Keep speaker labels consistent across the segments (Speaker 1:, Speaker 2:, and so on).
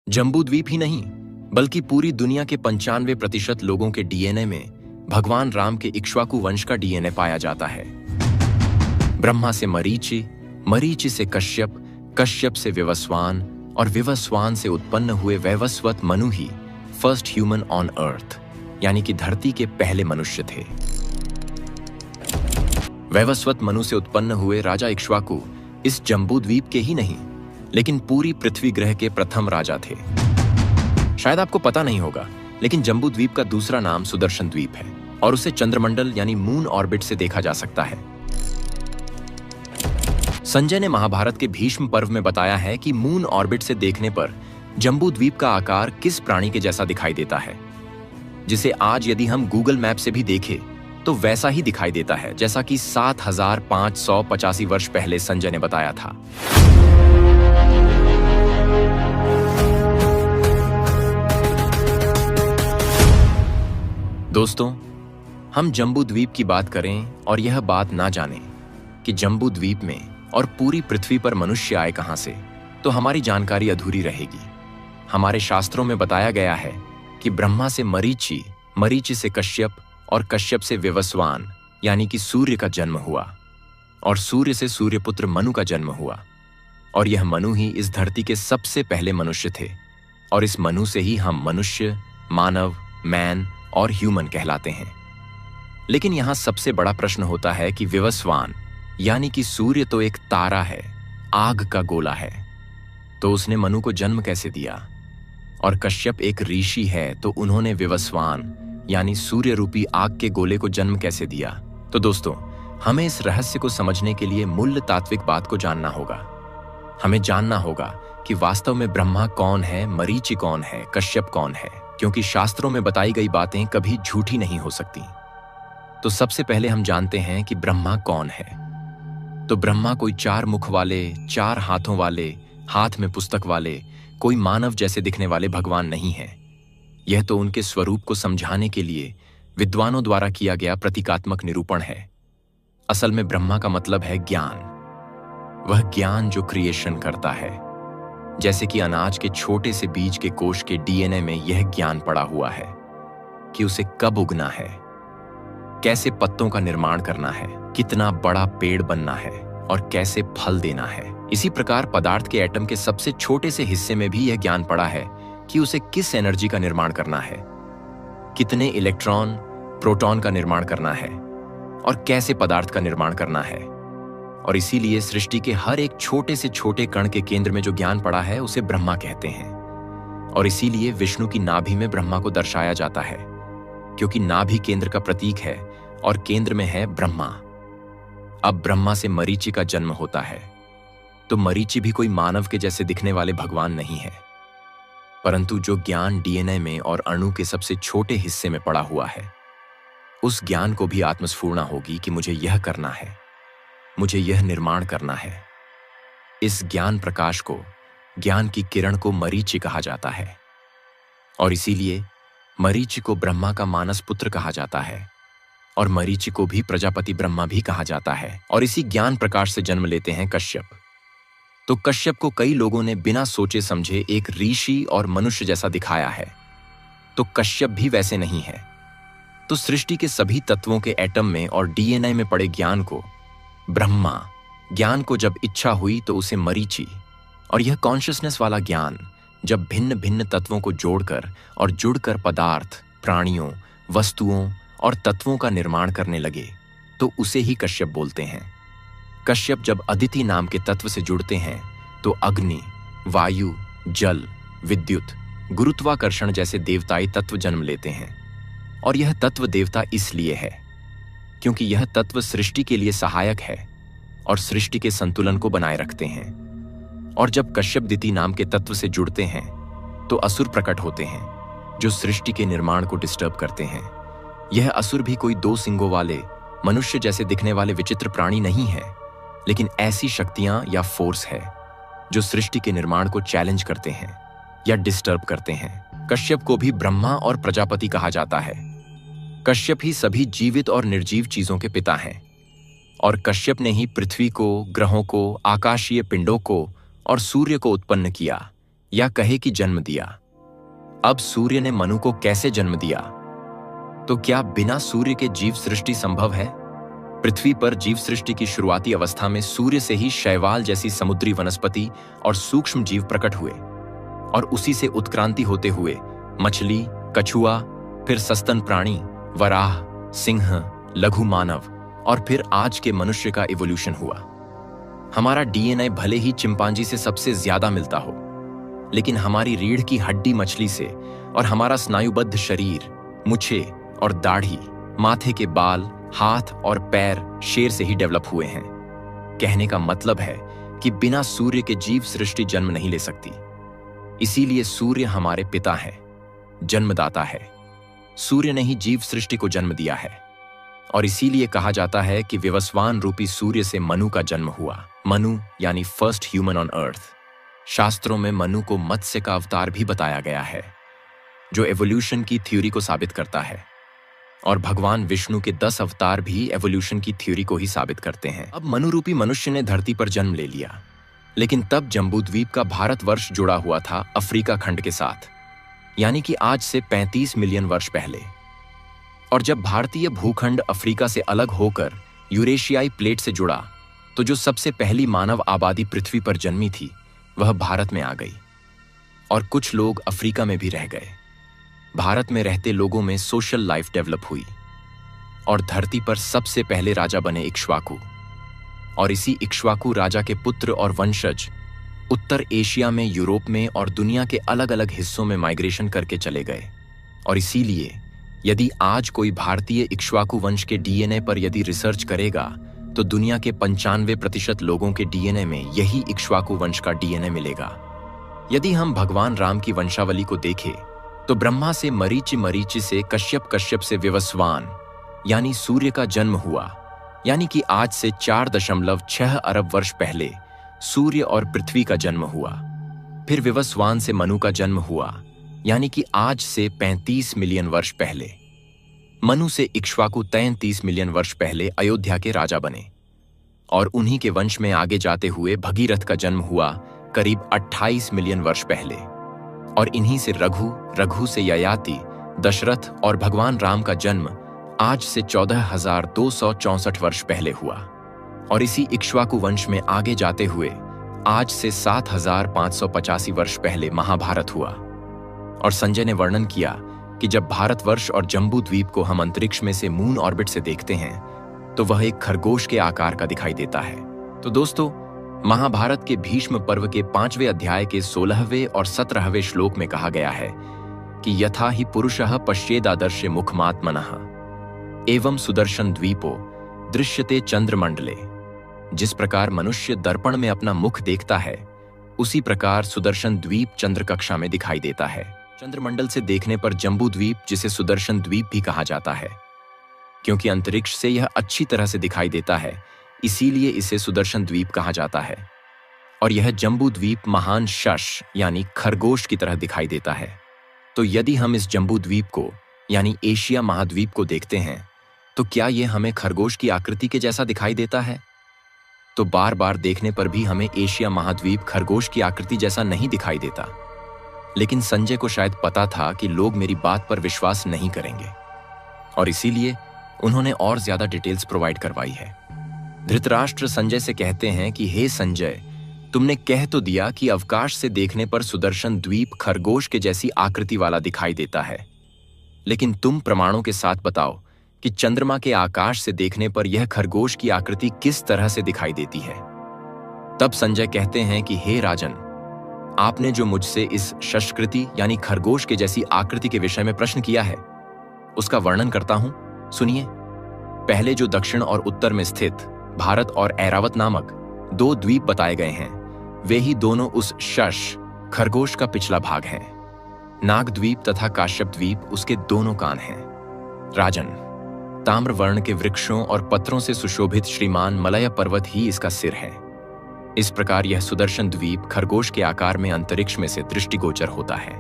Speaker 1: जम्बूद्वीप ही नहीं, बल्कि पूरी दुनिया के 95% लोगों के डीएनए में भगवान राम के इक्ष्वाकु वंश का डीएनए पाया जाता है। ब्रह्मा से मरीचि, मरीचि से कश्यप, कश्यप से विवस्वान और विवस्वान से उत्पन्न हुए वैवस्वत मनु ही फर्स्ट ह्यूमन ऑन अर्थ, यानी कि धरती के पहले मनुष्य थे। वैवस्वत मनु से उत्पन्न हुए राजा इक्ष्वाकु इस जम्बूद्वीप के ही नहीं, लेकिन पूरी पृथ्वी ग्रह के प्रथम राजा थे। शायद आपको पता नहीं होगा, लेकिन जम्बूद्वीप का दूसरा नाम सुदर्शन द्वीप है और उसे चंद्रमंडल यानी मून ऑर्बिट से देखा जा सकता है। संजय ने महाभारत के भीष्म पर्व में बताया है कि मून ऑर्बिट से देखने पर जम्बूद्वीप का आकार किस प्राणी के जैसा दिखाई देता है, जिसे आज यदि हम गूगल मैप से भी देखें तो वैसा ही दिखाई देता है जैसा कि 7585 वर्ष पहले संजय ने बताया था। दोस्तों, हम जम्बूद्वीप की बात करें और यह बात ना जानें कि जम्बूद्वीप में और पूरी पृथ्वी पर मनुष्य आए कहां से, तो हमारी जानकारी अधूरी रहेगी। हमारे शास्त्रों में बताया गया है कि ब्रह्मा से मरीचि, मरीचि से कश्यप और कश्यप से विवस्वान यानी कि सूर्य का जन्म हुआ और सूर्य से सूर्यपुत्र मनु का जन्म हुआ और यह मनु ही इस धरती के सबसे पहले मनुष्य थे और इस मनु से ही हम मनुष्य, मानव, मैन और ह्यूमन कहलाते हैं। लेकिन यहां सबसे बड़ा प्रश्न होता है कि विवस्वान यानी कि सूर्य तो एक तारा है, आग का गोला है, तो उसने मनु को जन्म कैसे दिया? और कश्यप एक ऋषि है, तो उन्होंने विवस्वान यानी सूर्य रूपी आग के गोले को जन्म कैसे दिया? तो दोस्तों, हमें इस रहस्य को समझने के लिए मूल तात्विक बात को जानना होगा। हमें जानना होगा कि वास्तव में ब्रह्मा कौन है, मरीचि कौन है, कश्यप कौन है, क्योंकि शास्त्रों में बताई गई बातें कभी झूठी नहीं हो सकती। तो सबसे पहले हम जानते हैं कि ब्रह्मा कौन है। तो ब्रह्मा कोई 4 मुख वाले, 4 हाथों वाले, हाथ में पुस्तक वाले, कोई मानव जैसे दिखने वाले भगवान नहीं है। यह तो उनके स्वरूप को समझाने के लिए विद्वानों द्वारा किया गया प्रतीकात्मक निरूपण है। असल में ब्रह्मा का मतलब है ज्ञान, वह ज्ञान जो क्रिएशन करता है। जैसे कि अनाज के छोटे से बीज के कोश के डीएनए में यह ज्ञान पड़ा हुआ है कि उसे कब उगना है, कैसे पत्तों का निर्माण करना है, कितना बड़ा पेड़ बनना है और कैसे फल देना है। इसी प्रकार पदार्थ के एटम के सबसे छोटे से हिस्से में भी यह ज्ञान पड़ा है कि उसे किस एनर्जी का निर्माण करना है, कितने इलेक्ट्रॉन, प्रोटॉन का निर्माण करना है और कैसे पदार्थ का निर्माण करना है। और इसीलिए सृष्टि के हर एक छोटे से छोटे कण के केंद्र में जो ज्ञान पड़ा है उसे ब्रह्मा कहते हैं। और इसीलिए विष्णु की नाभि में ब्रह्मा को दर्शाया जाता है, क्योंकि नाभि केंद्र का प्रतीक है और केंद्र में है ब्रह्मा। अब ब्रह्मा से मरीचि का जन्म होता है, तो मरीचि भी कोई मानव के जैसे दिखने वाले भगवान नहीं है, परंतु जो ज्ञान डीएनए में और अणु के सबसे छोटे हिस्से में पड़ा हुआ है, उस ज्ञान को भी आत्मस्फूर्णा होगी कि मुझे यह करना है, मुझे यह निर्माण करना है। इस ज्ञान प्रकाश को, ज्ञान की किरण को मरीचि कहा जाता है और इसीलिए मरीचि को ब्रह्मा का मानस पुत्र कहा जाता है और मरीचि को भी प्रजापति ब्रह्मा भी कहा जाता है। और इसी ज्ञान प्रकाश से जन्म लेते हैं कश्यप। तो कश्यप को कई लोगों ने बिना सोचे समझे एक ऋषि और मनुष्य जैसा दिखाया है, तो कश्यप भी वैसे नहीं है। तो सृष्टि के सभी तत्वों के एटम में और डीएनए में पड़े ज्ञान को ब्रह्मा, ज्ञान को जब इच्छा हुई तो उसे मरीचि, और यह कॉन्शियसनेस वाला ज्ञान जब भिन्न भिन्न तत्वों को जोड़कर और जुड़कर पदार्थ, प्राणियों, वस्तुओं और तत्वों का निर्माण करने लगे, तो उसे ही कश्यप बोलते हैं। कश्यप जब अदिति नाम के तत्व से जुड़ते हैं तो अग्नि, वायु, जल, विद्युत, गुरुत्वाकर्षण जैसे देवताई तत्व जन्म लेते हैं। और यह तत्व देवता इसलिए है क्योंकि यह तत्व सृष्टि के लिए सहायक है और सृष्टि के संतुलन को बनाए रखते हैं। और जब कश्यप दिति नाम के तत्व से जुड़ते हैं तो असुर प्रकट होते हैं जो सृष्टि के निर्माण को डिस्टर्ब करते हैं। यह असुर भी कोई 2 सिंगों वाले, मनुष्य जैसे दिखने वाले विचित्र प्राणी नहीं है, लेकिन ऐसी शक्तियां या फोर्स है जो सृष्टि के निर्माण को चैलेंज करते हैं या डिस्टर्ब करते हैं। कश्यप को भी ब्रह्मा और प्रजापति कहा जाता है। कश्यप ही सभी जीवित और निर्जीव चीजों के पिता हैं और कश्यप ने ही पृथ्वी को, ग्रहों को, आकाशीय पिंडों को और सूर्य को उत्पन्न किया, या कहे कि जन्म दिया। अब सूर्य ने मनु को कैसे जन्म दिया? तो क्या बिना सूर्य के जीव सृष्टि संभव है? पृथ्वी पर जीव सृष्टि की शुरुआती अवस्था में सूर्य से ही शैवाल जैसी समुद्री वनस्पति और सूक्ष्म जीव प्रकट हुए और उसी से उत्क्रांति होते हुए मछली, कछुआ, फिर सस्तन प्राणी, वराह, सिंह, लघु मानव और फिर आज के मनुष्य का इवोल्यूशन हुआ। हमारा डीएनए भले ही चिंपांजी से सबसे ज्यादा मिलता हो, लेकिन हमारी रीढ़ की हड्डी मछली से और हमारा स्नायुबद्ध शरीर, मुछे और दाढ़ी, माथे के बाल, हाथ और पैर शेर से ही डेवलप हुए हैं। कहने का मतलब है कि बिना सूर्य के जीव सृष्टि जन्म नहीं ले सकती। इसीलिए सूर्य हमारे पिता है, जन्मदाता है। सूर्य ने ही जीव सृष्टि को जन्म दिया है और इसीलिए कहा जाता है कि विवस्वान रूपी सूर्य से मनु का जन्म हुआ। मनु यानी फर्स्ट ह्यूमन ऑन अर्थ। शास्त्रों में मनु को मत्स्य का अवतार भी बताया गया है, जो एवोल्यूशन की थ्योरी को साबित करता है, और भगवान विष्णु के 10 अवतार भी एवोल्यूशन की थ्योरी को ही साबित करते हैं। अब मनु रूपी मनुष्य ने धरती पर जन्म ले लिया, लेकिन तब जम्बूद्वीप का भारतवर्ष जुड़ा हुआ था अफ्रीका खंड के साथ, यानी कि आज से 35 मिलियन वर्ष पहले। और जब भारतीय भूखंड अफ्रीका से अलग होकर यूरेशियाई प्लेट से जुड़ा, तो जो सबसे पहली मानव आबादी पृथ्वी पर जन्मी थी वह भारत में आ गई और कुछ लोग अफ्रीका में भी रह गए। भारत में रहते लोगों में सोशल लाइफ डेवलप हुई और धरती पर सबसे पहले राजा बने इक्ष्वाकु, और इसी इक्ष्वाकु राजा के पुत्र और वंशज उत्तर एशिया में, यूरोप में और दुनिया के अलग अलग हिस्सों में माइग्रेशन करके चले गए। और इसीलिए यदि आज कोई भारतीय इक्ष्वाकु वंश के डीएनए पर यदि रिसर्च करेगा तो दुनिया के 95% लोगों के डीएनए में यही इक्ष्वाकु वंश का डीएनए मिलेगा। यदि हम भगवान राम की वंशावली को देखें तो ब्रह्मा से मरीचि, मरीचि से कश्यप, कश्यप से विवस्वान यानी सूर्य का जन्म हुआ, यानी कि आज से 4.6 अरब वर्ष पहले सूर्य और पृथ्वी का जन्म हुआ। फिर विवस्वान से मनु का जन्म हुआ, यानी कि आज से 35 मिलियन वर्ष पहले। मनु से इक्ष्वाकु 33 मिलियन वर्ष पहले अयोध्या के राजा बने और उन्हीं के वंश में आगे जाते हुए भगीरथ का जन्म हुआ करीब 28 मिलियन वर्ष पहले, और इन्हीं से रघु, रघु से ययाति, दशरथ और भगवान राम का जन्म आज से 14,264 वर्ष पहले हुआ। और इसी इक्ष्वाकु वंश में आगे जाते हुए आज से 7,585 वर्ष पहले महाभारत हुआ। और संजय ने वर्णन किया कि जब भारतवर्ष और जम्बू द्वीप को हम अंतरिक्ष में से मून ऑर्बिट से देखते हैं तो वह एक खरगोश के आकार का दिखाई देता है। तो दोस्तों, महाभारत के भीष्म पर्व के 5वें अध्याय के 16वें और 17वें श्लोक में कहा गया है कि यथा ही पुरुषः पश्येदादर्शे मुखमात्मनः एवं सुदर्शन द्वीपो दृश्यते चंद्रमंडले। जिस प्रकार मनुष्य दर्पण में अपना मुख देखता है, उसी प्रकार सुदर्शन द्वीप चंद्र कक्षा में दिखाई देता है। चंद्रमंडल से देखने पर जम्बू द्वीप, जिसे सुदर्शन द्वीप भी कहा जाता है, क्योंकि अंतरिक्ष से यह अच्छी तरह से दिखाई देता है, इसीलिए इसे सुदर्शन द्वीप कहा जाता है। और यह जम्बू द्वीप महान शश यानी खरगोश की तरह दिखाई देता है। तो यदि हम इस जम्बू द्वीप को यानी एशिया महाद्वीप को देखते हैं तो क्या यह हमें खरगोश की आकृति के जैसा दिखाई देता है? तो बार बार देखने पर भी हमें एशिया महाद्वीप खरगोश की आकृति जैसा नहीं दिखाई देता। लेकिन संजय को शायद पता था कि लोग मेरी बात पर विश्वास नहीं करेंगे और इसीलिए उन्होंने और ज्यादा डिटेल्स प्रोवाइड करवाई है। धृतराष्ट्र संजय से कहते हैं कि हे संजय, तुमने कह तो दिया कि अवकाश से देखने पर सुदर्शन द्वीप खरगोश के जैसी आकृति वाला दिखाई देता है, लेकिन तुम प्रमाणों के साथ बताओ कि चंद्रमा के आकाश से देखने पर यह खरगोश की आकृति किस तरह से दिखाई देती है। तब संजय कहते हैं कि हे राजन, आपने जो मुझसे इस शशकृति यानी खरगोश के जैसी आकृति के विषय में प्रश्न किया है, उसका वर्णन करता हूं, सुनिए। पहले जो दक्षिण और उत्तर में स्थित भारत और ऐरावत नामक 2 द्वीप बताए गए हैं, वे ही दोनों उस शश खरगोश का पिछला भाग हैं। नाग द्वीप तथा काश्यप द्वीप उसके दोनों कान हैं। राजन, ताम्र वर्ण के वृक्षों और पत्रों से सुशोभित श्रीमान मलय पर्वत ही इसका सिर है। इस प्रकार यह सुदर्शन द्वीप खरगोश के आकार में अंतरिक्ष में से दृष्टिगोचर होता है।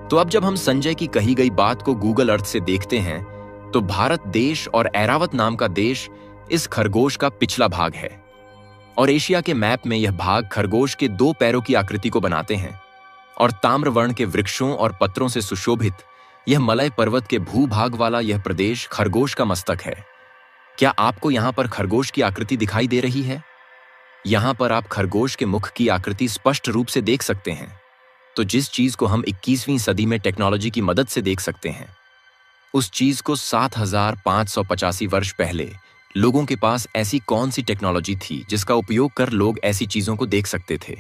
Speaker 1: तो अब जब हम संजय की कही गई बात को गूगल अर्थ से देखते हैं तो भारत देश और ऐरावत नाम का देश इस खरगोश का पिछला भाग है, और एशिया के मैप में यह भाग खरगोश के 2 पैरों की आकृति को बनाते हैं, और ताम्रवर्ण के वृक्षों और पत्रों से सुशोभित यह मलय पर्वत के भूभाग वाला यह प्रदेश खरगोश का मस्तक है। क्या आपको यहाँ पर खरगोश की आकृति दिखाई दे रही है? यहाँ पर आप खरगोश के मुख की आकृति स्पष्ट रूप से देख सकते हैं। तो जिस चीज को हम 21वीं सदी में टेक्नोलॉजी की मदद से देख सकते हैं, उस चीज को 7585 वर्ष पहले लोगों के पास ऐसी कौन सी टेक्नोलॉजी थी जिसका उपयोग कर लोग ऐसी चीजों को देख सकते थे?